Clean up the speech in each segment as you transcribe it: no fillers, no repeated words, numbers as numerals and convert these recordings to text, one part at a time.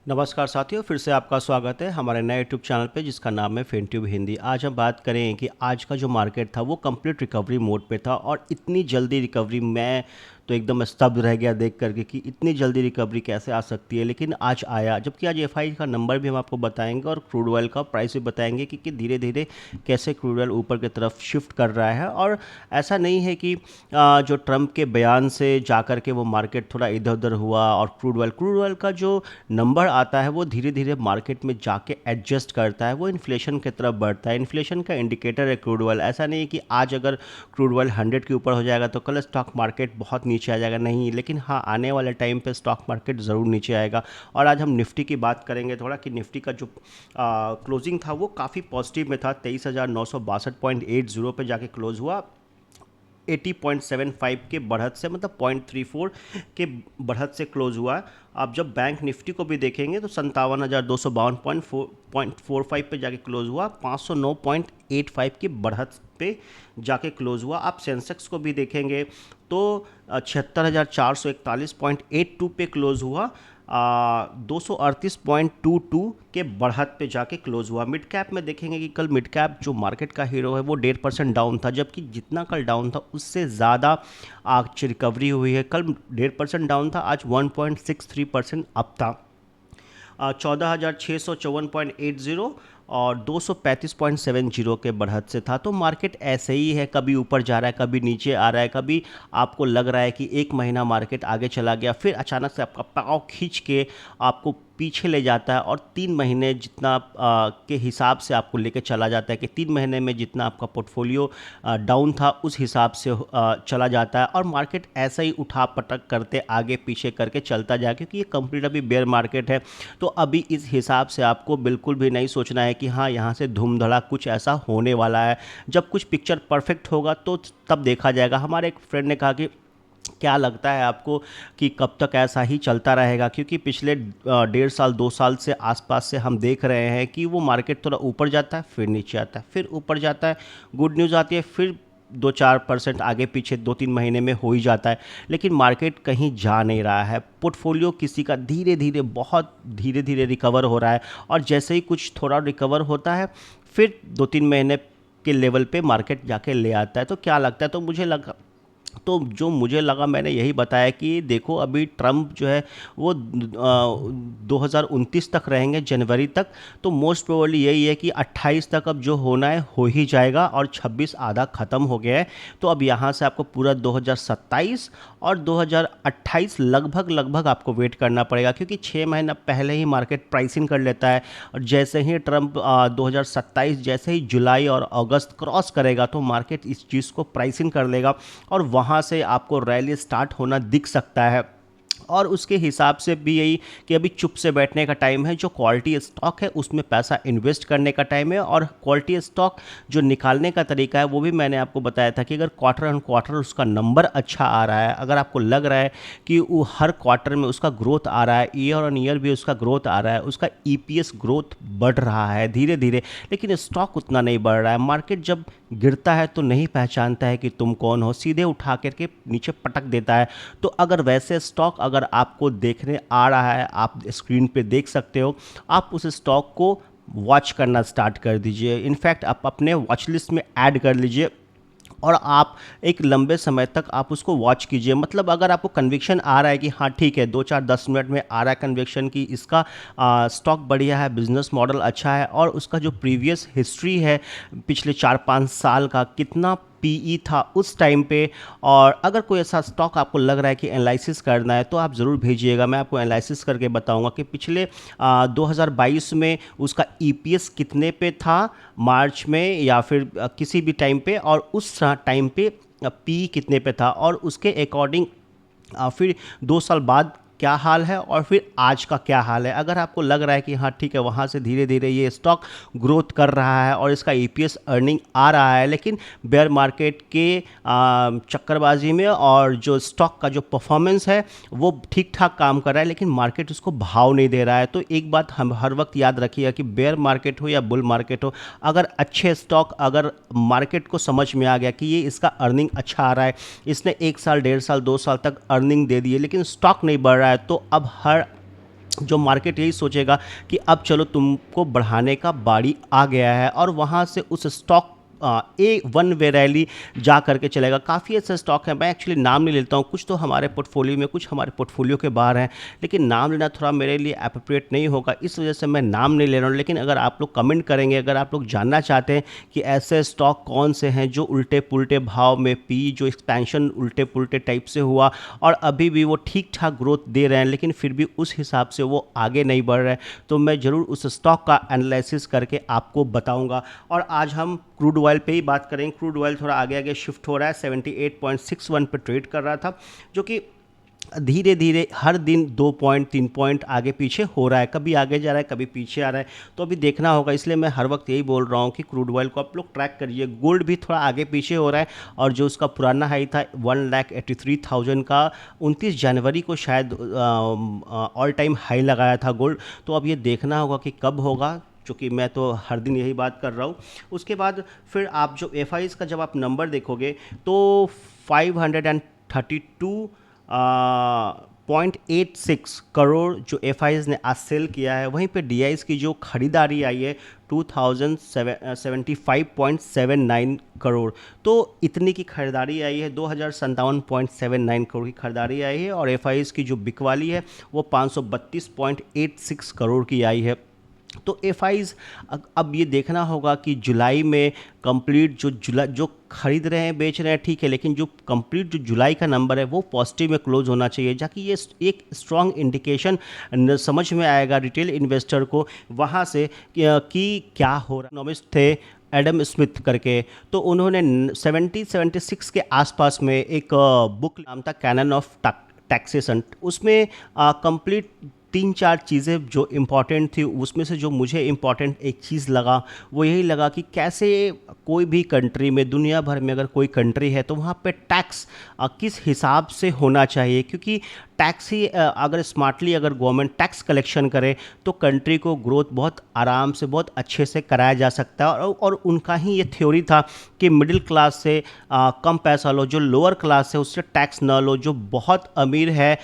नमस्कार साथियों, फिर से आपका स्वागत है हमारे नए यूट्यूब चैनल पे जिसका नाम है फिनट्यूब हिंदी। आज हम बात करें कि आज का जो मार्केट था वो कंप्लीट रिकवरी मोड पे था और इतनी जल्दी रिकवरी, मैं तो एकदम स्तब्ध रह गया देख करके कि इतनी जल्दी रिकवरी कैसे आ सकती है। लेकिन आज आया, जबकि आज एफआई का नंबर भी हम आपको बताएंगे और क्रूड ऑयल का प्राइस भी बताएंगे कि धीरे धीरे कैसे क्रूड ऑयल ऊपर की तरफ शिफ्ट कर रहा है। और ऐसा नहीं है कि जो ट्रंप के बयान से जाकर के वो मार्केट थोड़ा इधर उधर हुआ और क्रूड ऑयल का जो नंबर आता है वो धीरे धीरे मार्केट में जाके एडजस्ट करता है, वो इन्फ्लेशन की तरफ बढ़ता है। इन्फ्लेशन का इंडिकेटर है क्रूड ऑयल। ऐसा नहीं है कि आज अगर क्रूड ऑयल 100 के ऊपर हो जाएगा तो कल स्टॉक मार्केट बहुत नीचे आ जाएगा, नहीं। लेकिन हाँ, आने वाले टाइम पे स्टॉक मार्केट ज़रूर नीचे आएगा। और आज हम निफ्टी की बात करेंगे थोड़ा कि निफ्टी का जो क्लोजिंग था वो काफ़ी पॉजिटिव में था। 23,962.80 पे जाके क्लोज हुआ। 80.75 के बढ़त से, मतलब 0.34 के बढ़त से क्लोज हुआ। आप जब बैंक निफ्टी को भी देखेंगे तो 57,252.45 पे जाके क्लोज हुआ। 509.85 की बढ़त पे जाके क्लोज हुआ। आप सेंसेक्स को भी देखेंगे तो 76,441.82 पे क्लोज हुआ। 238.22 के बढ़त पे जाके क्लोज हुआ। मिड कैप में देखेंगे कि कल मिड कैप जो मार्केट का हीरो है वो 1.5% डाउन था, जबकि जितना कल डाउन था उससे ज़्यादा आज रिकवरी हुई है। कल 1.5% डाउन था, आज 1.63% अप था। 14,654.80 और 235.70 के बढ़त से था। तो मार्केट ऐसे ही है, कभी ऊपर जा रहा है, कभी नीचे आ रहा है। कभी आपको लग रहा है कि एक महीना मार्केट आगे चला गया, फिर अचानक से आपका पाँव खींच के आपको पीछे ले जाता है और 3 महीने जितना के हिसाब से आपको लेके चला जाता है कि 3 महीने में जितना आपका पोर्टफोलियो डाउन था उस हिसाब से चला जाता है। और मार्केट ऐसा ही उठा पटक करते आगे पीछे करके चलता जाए, क्योंकि ये कंप्लीट अभी बेयर मार्केट है। तो अभी इस हिसाब से आपको बिल्कुल भी नहीं सोचना है कि हाँ, यहाँ से धूम धड़ा कुछ ऐसा होने वाला है। जब कुछ पिक्चर परफेक्ट होगा तो तब देखा जाएगा। हमारे एक फ्रेंड ने कहा कि क्या लगता है आपको कि कब तक ऐसा ही चलता रहेगा, क्योंकि पिछले 1.5 साल 2 साल से आसपास से हम देख रहे हैं कि वो मार्केट थोड़ा ऊपर जाता है, फिर नीचे आता है, फिर ऊपर जाता है, गुड न्यूज़ आती है, फिर 2-4% आगे पीछे 2-3 महीने में हो ही जाता है। लेकिन मार्केट कहीं जा नहीं रहा है। पोर्टफोलियो किसी का धीरे धीरे, बहुत धीरे धीरे रिकवर हो रहा है। और जैसे ही कुछ थोड़ा रिकवर होता है फिर 2-3 महीने के लेवल पे मार्केट जाके ले आता है। तो क्या लगता है, तो जो मुझे लगा मैंने यही बताया कि देखो, अभी ट्रम्प जो है वो 2029 तक रहेंगे, जनवरी तक। तो मोस्ट प्रोबेबली यही है कि 28 तक अब जो होना है हो ही जाएगा और 26 आधा ख़त्म हो गया है। तो अब यहाँ से आपको पूरा 2027 और 2028 लगभग लगभग आपको वेट करना पड़ेगा, क्योंकि 6 महीना पहले ही मार्केट प्राइसिंग कर लेता है। और जैसे ही ट्रम्प 2027 जैसे ही जुलाई और अगस्त क्रॉस करेगा तो मार्केट इस चीज़ को प्राइसिंग कर लेगा और वहाँ से आपको रैली स्टार्ट होना दिख सकता है। और उसके हिसाब से भी यही कि अभी चुप से बैठने का टाइम है। जो क्वालिटी स्टॉक है उसमें पैसा इन्वेस्ट करने का टाइम है। और क्वालिटी स्टॉक जो निकालने का तरीका है वो भी मैंने आपको बताया था कि अगर क्वार्टर ऑन क्वार्टर उसका नंबर अच्छा आ रहा है, अगर आपको लग रहा है कि वो हर क्वार्टर में उसका ग्रोथ आ रहा है, ईयर ऑन ईयर भी उसका ग्रोथ आ रहा है, उसका ईपीएस ग्रोथ बढ़ रहा है धीरे धीरे, लेकिन स्टॉक उतना नहीं बढ़ रहा है। मार्केट जब गिरता है तो नहीं पहचानता है कि तुम कौन हो, सीधे उठा करके नीचे पटक देता है। तो अगर वैसे स्टॉक अगर आपको देखने आ रहा है, आप स्क्रीन पे देख सकते हो, आप उस स्टॉक को वॉच करना स्टार्ट कर दीजिए। इनफैक्ट आप अपने वॉच लिस्ट में ऐड कर लीजिए और आप एक लंबे समय तक आप उसको वॉच कीजिए। मतलब अगर आपको कन्विक्शन आ रहा है कि हाँ ठीक है, 2-4-10 मिनट में आ रहा है कन्विक्शन कि इसका स्टॉक बढ़िया है, बिजनेस मॉडल अच्छा है और उसका जो प्रीवियस हिस्ट्री है पिछले 4-5 साल का, कितना पीई था उस टाइम पे, और अगर कोई ऐसा स्टॉक आपको लग रहा है कि एनालिसिस करना है तो आप ज़रूर भेजिएगा। मैं आपको एनालिसिस करके बताऊंगा कि पिछले 2022 में उसका ईपीएस कितने पे था, मार्च में या फिर किसी भी टाइम पे, और उस टाइम पे पी कितने पे था, और उसके अकॉर्डिंग फिर 2 साल बाद क्या हाल है और फिर आज का क्या हाल है। अगर आपको लग रहा है कि हाँ ठीक है, वहाँ से धीरे धीरे ये स्टॉक ग्रोथ कर रहा है और इसका ईपीएस अर्निंग आ रहा है, लेकिन बेयर मार्केट के चक्करबाजी में और जो स्टॉक का जो परफॉर्मेंस है वो ठीक ठाक काम कर रहा है, लेकिन मार्केट उसको भाव नहीं दे रहा है। तो एक बात हम हर वक्त याद रखिएगा कि बेयर मार्केट हो या बुल मार्केट हो, अगर अच्छे स्टॉक, अगर मार्केट को समझ में आ गया कि ये इसका अर्निंग अच्छा आ रहा है, इसने 1 साल 1.5 साल 2 साल तक अर्निंग दे दी है लेकिन स्टॉक नहीं बढ़ रहा है, तो अब हर जो मार्केट यही सोचेगा कि अब चलो तुमको बढ़ाने का बारी आ गया है, और वहाँ से उस स्टॉक ए वन वे रैली जा करके चलेगा। काफ़ी ऐसे स्टॉक हैं, मैं एक्चुअली नाम नहीं लेता हूँ, कुछ तो हमारे पोर्टफोलियो में, कुछ हमारे पोर्टफोलियो के बाहर हैं, लेकिन नाम लेना थोड़ा मेरे लिए अप्रोप्रिएट नहीं होगा, इस वजह से मैं नाम नहीं ले रहा हूँ। लेकिन अगर आप लोग कमेंट करेंगे, अगर आप लोग जानना चाहते हैं कि ऐसे स्टॉक कौन से हैं जो उल्टे पुल्टे भाव में जो एक्सपेंशन उल्टे पुल्टे टाइप से हुआ और अभी भी वो ठीक ठाक ग्रोथ दे रहे हैं, लेकिन फिर भी उस हिसाब से वो आगे नहीं बढ़ रहे हैं, तो मैं ज़रूर उस स्टॉक का एनालिसिस करके आपको बताऊंगा। और आज हम क्रूड ऑयल पे ही बात करेंगे। क्रूड ऑयल थोड़ा आगे आगे शिफ्ट हो रहा है, 78.61 पे ट्रेड कर रहा था, जो कि धीरे धीरे हर दिन 2 पॉइंट 3 पॉइंट आगे पीछे हो रहा है, कभी आगे जा रहा है कभी पीछे आ रहा है, तो अभी देखना होगा। इसलिए मैं हर वक्त यही बोल रहा हूँ कि क्रूड ऑयल को आप लोग ट्रैक करिए। गोल्ड भी थोड़ा आगे पीछे हो रहा है, और जो उसका पुराना हाई था 1,83,000 का 29 जनवरी को शायद ऑल टाइम हाई लगाया था गोल्ड, तो अब ये देखना होगा कि कब होगा, चूँकि मैं तो हर दिन यही बात कर रहा हूँ। उसके बाद फिर आप जो एफ का जब आप नंबर देखोगे तो 532 0.86 करोड़ जो एफ ने आज सेल किया है। वहीं पे डी की जो खरीदारी आई है 2075.79 करोड़, तो इतनी की खरीदारी आई है, 2057.79 करोड़ की खरीदारी आई है, और एफ की जो बिकवाली है वो 532.86 करोड़ की आई है। तो एफ अब ये देखना होगा कि जुलाई में कंप्लीट जो खरीद रहे हैं बेच रहे हैं ठीक है, लेकिन जो कंप्लीट जो जुलाई का नंबर है वो पॉजिटिव में क्लोज होना चाहिए, जाकि ये एक स्ट्रॉन्ग इंडिकेशन समझ में आएगा रिटेल इन्वेस्टर को वहाँ से कि क्या हो रहा। इकोनॉमिस्ट थे एडम स्मिथ करके, तो उन्होंने 76 के आसपास में एक बुक नाम था कैनन ऑफ टैक्सेशन, उसमें कंप्लीट 3-4 चीज़ें जो इम्पॉर्टेंट थी, उसमें से जो मुझे इम्पॉर्टेंट एक चीज़ लगा वो यही लगा कि कैसे कोई भी कंट्री में, दुनिया भर में अगर कोई कंट्री है तो वहाँ पे टैक्स किस हिसाब से होना चाहिए, क्योंकि टैक्स ही अगर स्मार्टली अगर गवर्नमेंट टैक्स कलेक्शन करे तो कंट्री को ग्रोथ बहुत आराम से बहुत अच्छे से कराया जा सकता है। और उनका ही ये थ्योरी था कि मिडिल क्लास से कम पैसा लो, जो लोअर क्लास है उससे टैक्स ना लो, जो बहुत अमीर है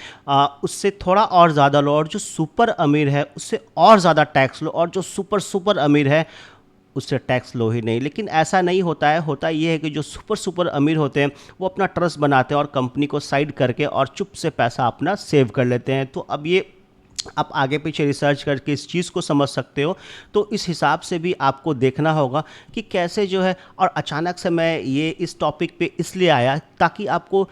उससे थोड़ा और ज़्यादा लो, और जो सुपर अमीर है उससे और ज़्यादा टैक्स लो, और जो सुपर अमीर है उससे टैक्स लो ही नहीं। लेकिन ऐसा नहीं होता है, होता ये है कि जो सुपर अमीर होते हैं वो अपना ट्रस्ट बनाते हैं और कंपनी को साइड करके और चुप से पैसा अपना सेव कर लेते हैं। तो अब ये आप आगे पीछे रिसर्च करके इस चीज़ को समझ सकते हो, तो इस हिसाब से भी आपको देखना होगा कि कैसे जो है। और अचानक से मैं ये इस टॉपिक पे इसलिए आया ताकि आपको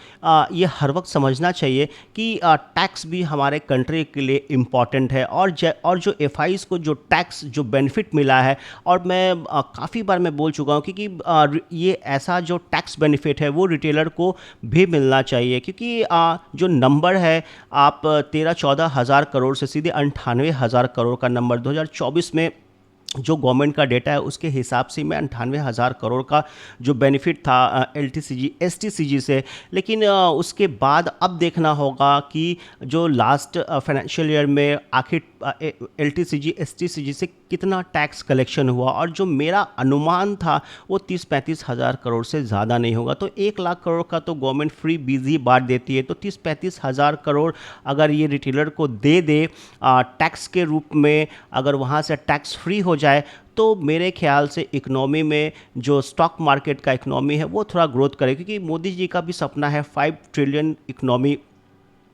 ये हर वक्त समझना चाहिए कि टैक्स भी हमारे कंट्री के लिए इम्पॉर्टेंट है, और जो एफ को जो टैक्स जो बेनिफिट मिला है, और मैं काफ़ी बार मैं बोल चुका हूँ कि ये ऐसा जो टैक्स बेनिफिट है वो रिटेलर को भी मिलना चाहिए, क्योंकि जो नंबर है आप 13-14 हज़ार करोड़ से सीधे 98,000 करोड़ का नंबर 2024 में जो गवर्नमेंट का डेटा है उसके हिसाब से मैं 98,000 करोड़ का जो बेनिफिट था LTCG STCG से। लेकिन उसके बाद अब देखना होगा कि जो लास्ट फाइनेंशियल ईयर में आखिर LTCG STCG से कितना टैक्स कलेक्शन हुआ, और जो मेरा अनुमान था वो 30-35 हज़ार करोड़ से ज़्यादा नहीं होगा। तो 1 लाख करोड़ का तो गवर्नमेंट फ्री बिजी बांट देती है, तो 30-35 हज़ार करोड़ अगर ये रिटेलर को दे टैक्स के रूप में, अगर वहाँ से टैक्स फ्री हो जाए, तो मेरे ख्याल से इकनॉमी में जो स्टॉक मार्केट का इकनॉमी है वो थोड़ा ग्रोथ करे, क्योंकि मोदी जी का भी सपना है 5 ट्रिलियन इकनॉमी,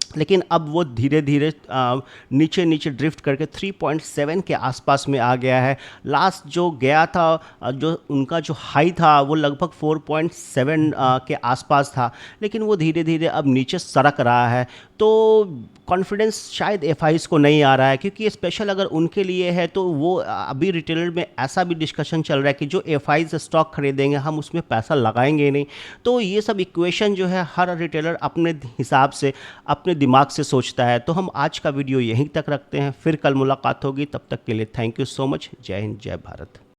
लेकिन अब वो धीरे धीरे नीचे नीचे ड्रिफ्ट करके 3.7 के आसपास में आ गया है। लास्ट जो गया था जो उनका जो हाई था वो लगभग 4.7 के आसपास था, लेकिन वो धीरे धीरे अब नीचे सरक रहा है। तो कॉन्फिडेंस शायद एफ को नहीं आ रहा है, क्योंकि स्पेशल अगर उनके लिए है तो वो अभी रिटेलर में ऐसा भी डिस्कशन चल रहा है कि जो एफ से स्टॉक खरीदेंगे हम उसमें पैसा लगाएंगे नहीं। तो ये सब इक्वेशन जो है हर रिटेलर अपने हिसाब से अपने दिमाग से सोचता है। तो हम आज का वीडियो यहीं तक रखते हैं, फिर कल मुलाकात होगी, तब तक के लिए थैंक यू सो मच। जय हिंद, जय भारत।